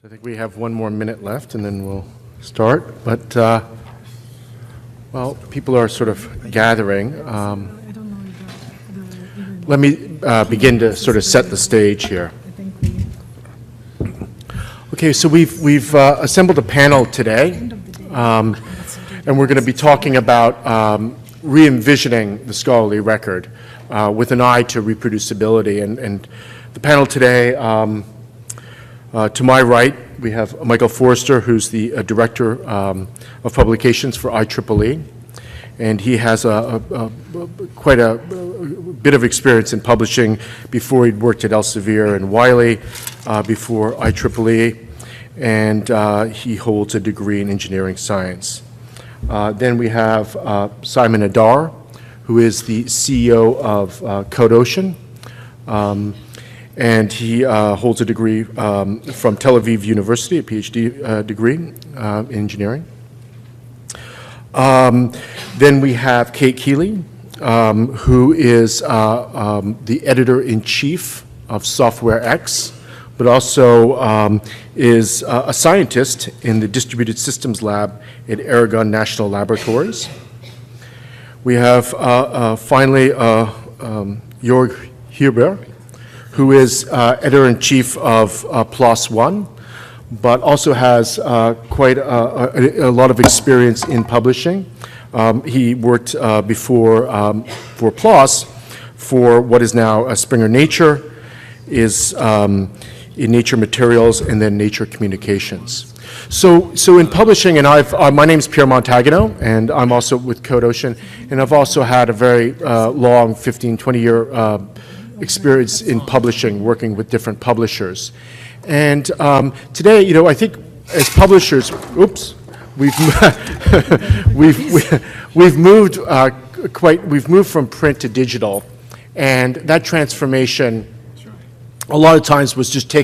So I think we have one more minute left, and then we'll start. But, well, people are sort of gathering. Let me begin to sort of set the stage here. Okay, so we've assembled a panel today, and we're going to be talking about re-envisioning the scholarly record with an eye to reproducibility. And the panel today, to my right, we have Michael Forrester, who's the Director of Publications for IEEE, and he has quite a bit of experience in publishing before he'd worked at Elsevier and Wiley before IEEE, and he holds a degree in engineering science. Then we have Simon Adar, who is the CEO of Code Ocean, and he holds a degree from Tel Aviv University, a PhD degree in engineering. Then we have Kate Keeley, who is the editor-in-chief of Software X, but also is a scientist in the Distributed Systems Lab at Aragon National Laboratories. We have finally Jörg Hierber, who is editor-in-chief of PLOS One, but also has quite a lot of experience in publishing. He worked before for PLOS for what is now Springer Nature, is in Nature Materials, and then Nature Communications. So in publishing, and my name is Pierre Montagano, and I'm also with Code Ocean, and I've also had a very long 15, 20-year experience in publishing, working with different publishers. And today, you know, I think as publishers, we've moved from print to digital, and that transformation a lot of times was just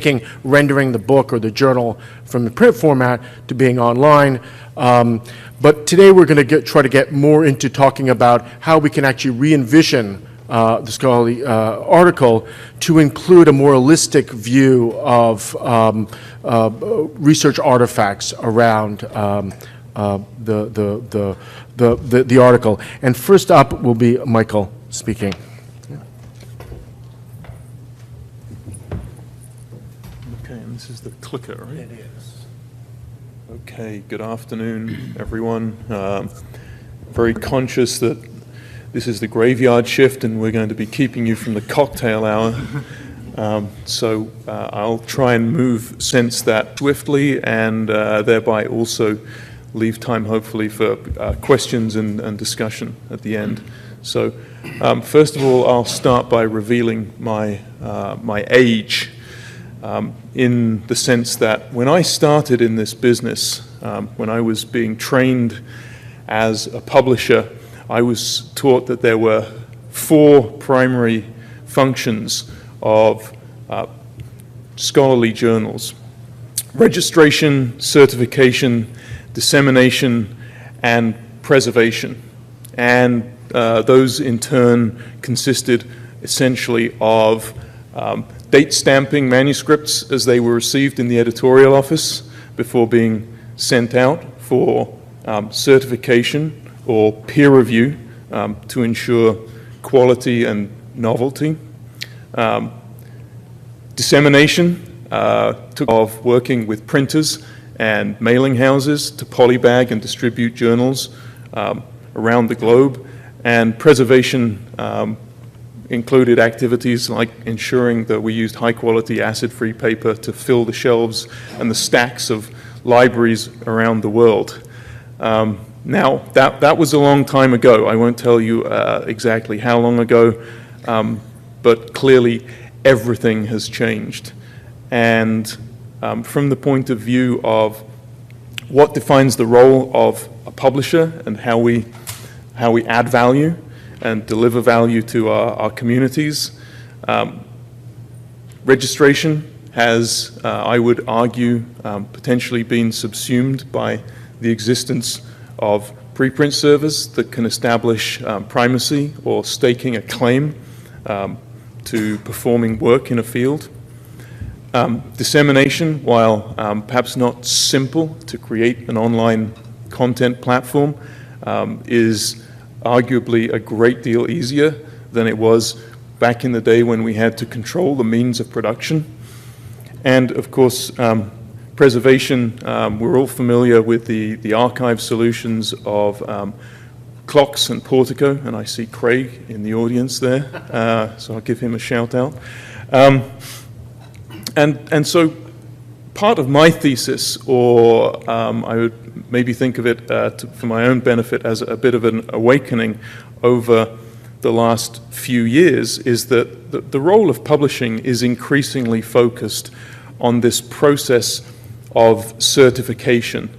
rendering the book or the journal from the print format to being online. But today we're going to try to get more into talking about how we can actually re-envision the scholarly article to include a more holistic view of research artifacts around the article. And first up will be Michael speaking. Okay, and this is the clicker, right? It is. Okay, good afternoon, everyone. Very conscious that this is the graveyard shift, and we're going to be keeping you from the cocktail hour. So I'll try and move sense that swiftly, and thereby also leave time, hopefully, for questions and discussion at the end. So first of all, I'll start by revealing my age, in the sense that when I started in this business, when I was being trained as a publisher, I was taught that there were 4 primary functions of scholarly journals: registration, certification, dissemination, and preservation. And those in turn consisted essentially of date stamping manuscripts as they were received in the editorial office before being sent out for certification or peer review to ensure quality and novelty. Dissemination took of working with printers and mailing houses to polybag and distribute journals around the globe. And preservation included activities like ensuring that we used high-quality acid-free paper to fill the shelves and the stacks of libraries around the world. Now, that was a long time ago. I won't tell you exactly how long ago, but clearly everything has changed. And from the point of view of what defines the role of a publisher and how we add value and deliver value to our communities, registration has, I would argue, potentially been subsumed by the existence of preprint servers that can establish primacy or staking a claim to performing work in a field. Dissemination, while perhaps not simple to create an online content platform, is arguably a great deal easier than it was back in the day when we had to control the means of production. And of course, preservation, we're all familiar with the archive solutions of Clocks and Portico, and I see Craig in the audience there, so I'll give him a shout out. And so part of my thesis, or I would maybe think of it for my own benefit as a bit of an awakening over the last few years, is that the role of publishing is increasingly focused on this process of certification.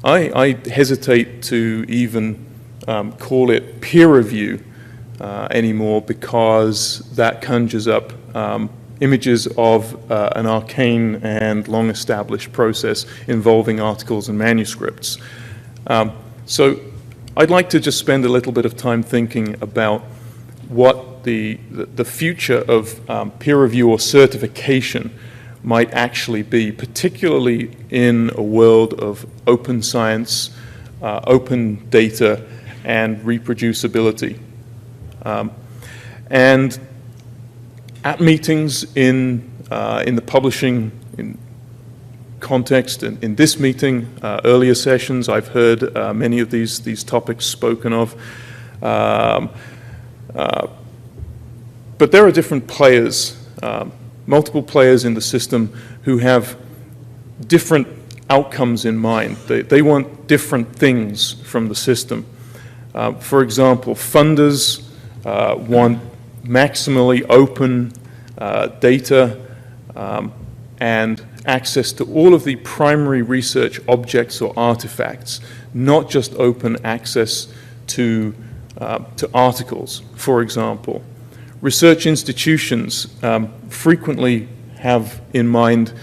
I hesitate to even call it peer review anymore, because that conjures up images of an arcane and long-established process involving articles and manuscripts. So I'd like to just spend a little bit of time thinking about what the future of peer review or certification might actually be, particularly in a world of open science, open data, and reproducibility. And at meetings in the publishing context, in this meeting, earlier sessions, I've heard many of these topics spoken of. But there are different players, multiple players in the system who have different outcomes in mind. They want different things from the system. For example, funders want maximally open data and access to all of the primary research objects or artifacts, not just open access to articles, for example. Research institutions frequently have in mind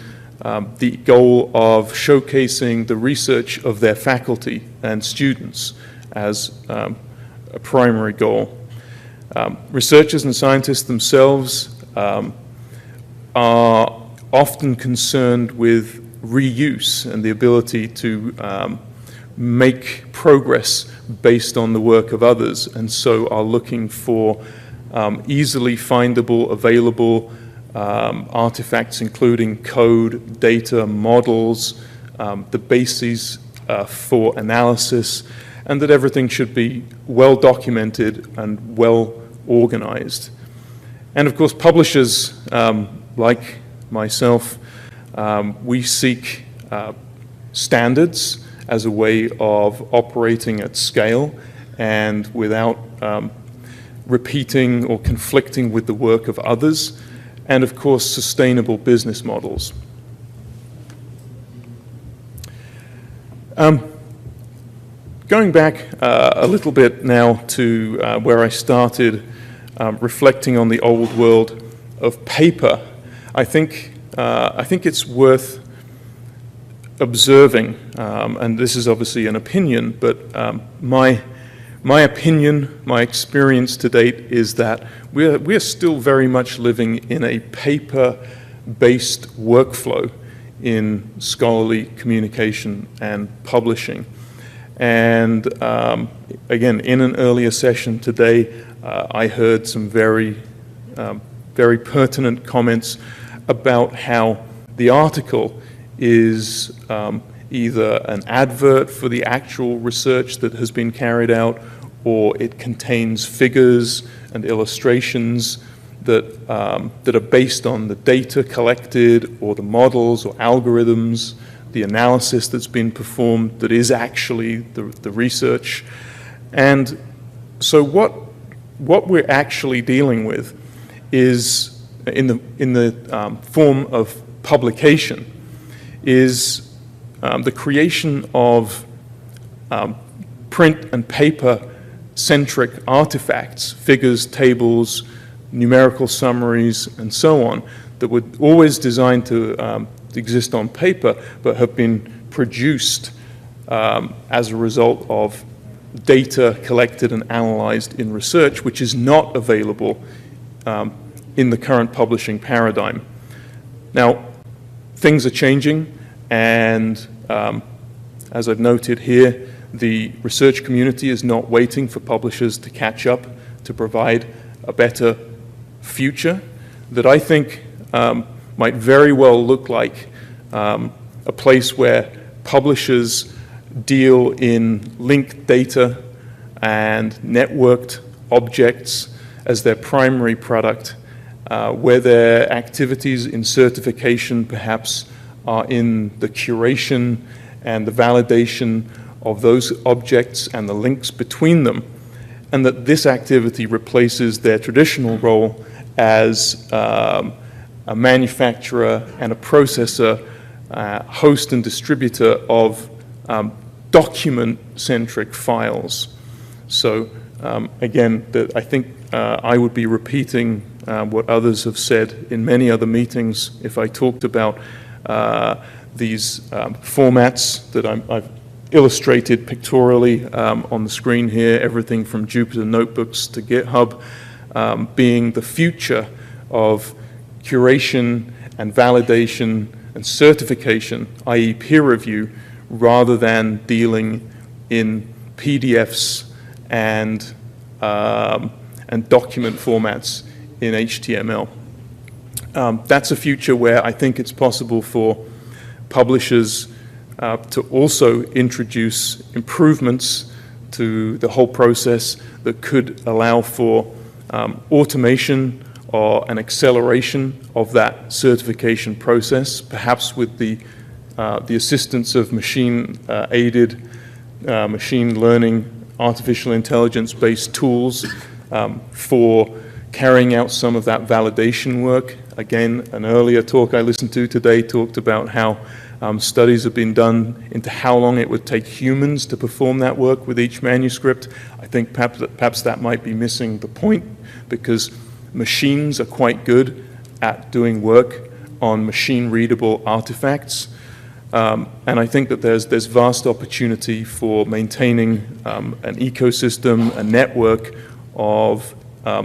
the goal of showcasing the research of their faculty and students as a primary goal. Researchers and scientists themselves are often concerned with reuse and the ability to make progress based on the work of others, and so are looking for easily findable, available artifacts, including code, data, models, the bases for analysis, and that everything should be well documented and well organized. And of course, publishers like myself, we seek standards as a way of operating at scale and without repeating or conflicting with the work of others, and of course, sustainable business models. Going back a little bit now to where I started, reflecting on the old world of paper, I think it's worth observing, and this is obviously an opinion, but my opinion, my experience to date is that we're still very much living in a paper-based workflow in scholarly communication and publishing. And again, in an earlier session today, I heard some very pertinent comments about how the article is either an advert for the actual research that has been carried out, or it contains figures and illustrations that are based on the data collected, or the models or algorithms, the analysis that's been performed that is actually the research. And so what we're actually dealing with is, in the form of publication, is the creation of print and paper-centric artifacts, figures, tables, numerical summaries, and so on, that were always designed to exist on paper, but have been produced as a result of data collected and analyzed in research, which is not available in the current publishing paradigm. Now, things are changing, and as I've noted here, the research community is not waiting for publishers to catch up to provide a better future that I think might very well look like a place where publishers deal in linked data and networked objects as their primary product, where their activities in certification perhaps are in the curation and the validation of those objects and the links between them, and that this activity replaces their traditional role as a manufacturer and a processor, host and distributor of document-centric files. So again, I think I would be repeating what others have said in many other meetings if I talked about these formats that I've illustrated pictorially on the screen here, everything from Jupyter Notebooks to GitHub, being the future of curation and validation and certification, i.e. peer review, rather than dealing in PDFs and document formats in HTML. That's a future where I think it's possible for publishers to also introduce improvements to the whole process that could allow for automation or an acceleration of that certification process, perhaps with the assistance of machine-aided, machine learning, artificial intelligence-based tools for carrying out some of that validation work. Again, an earlier talk I listened to today talked about how studies have been done into how long it would take humans to perform that work with each manuscript. I think perhaps that might be missing the point, because machines are quite good at doing work on machine-readable artifacts. And I think that there's vast opportunity for maintaining an ecosystem, a network of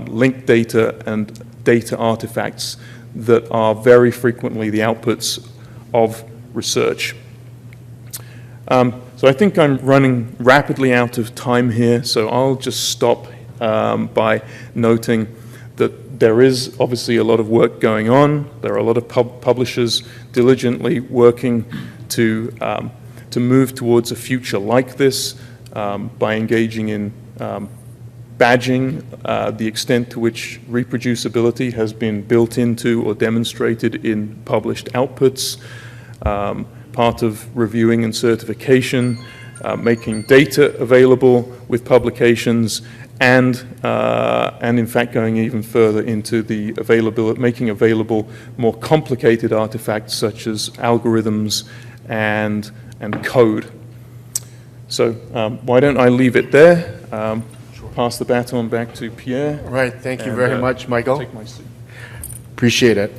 linked data and data artifacts that are very frequently the outputs of research. So I think I'm running rapidly out of time here, so I'll just stop by noting that there is obviously a lot of work going on. There are a lot of publishers diligently working to move towards a future like this by engaging in badging, the extent to which reproducibility has been built into or demonstrated in published outputs, part of reviewing and certification, making data available with publications, and in fact going even further into the making available more complicated artifacts such as algorithms and code. So why don't I leave it there? Pass the baton back to Pierre. All right, thank you very much, Michael. Take my seat. Appreciate it.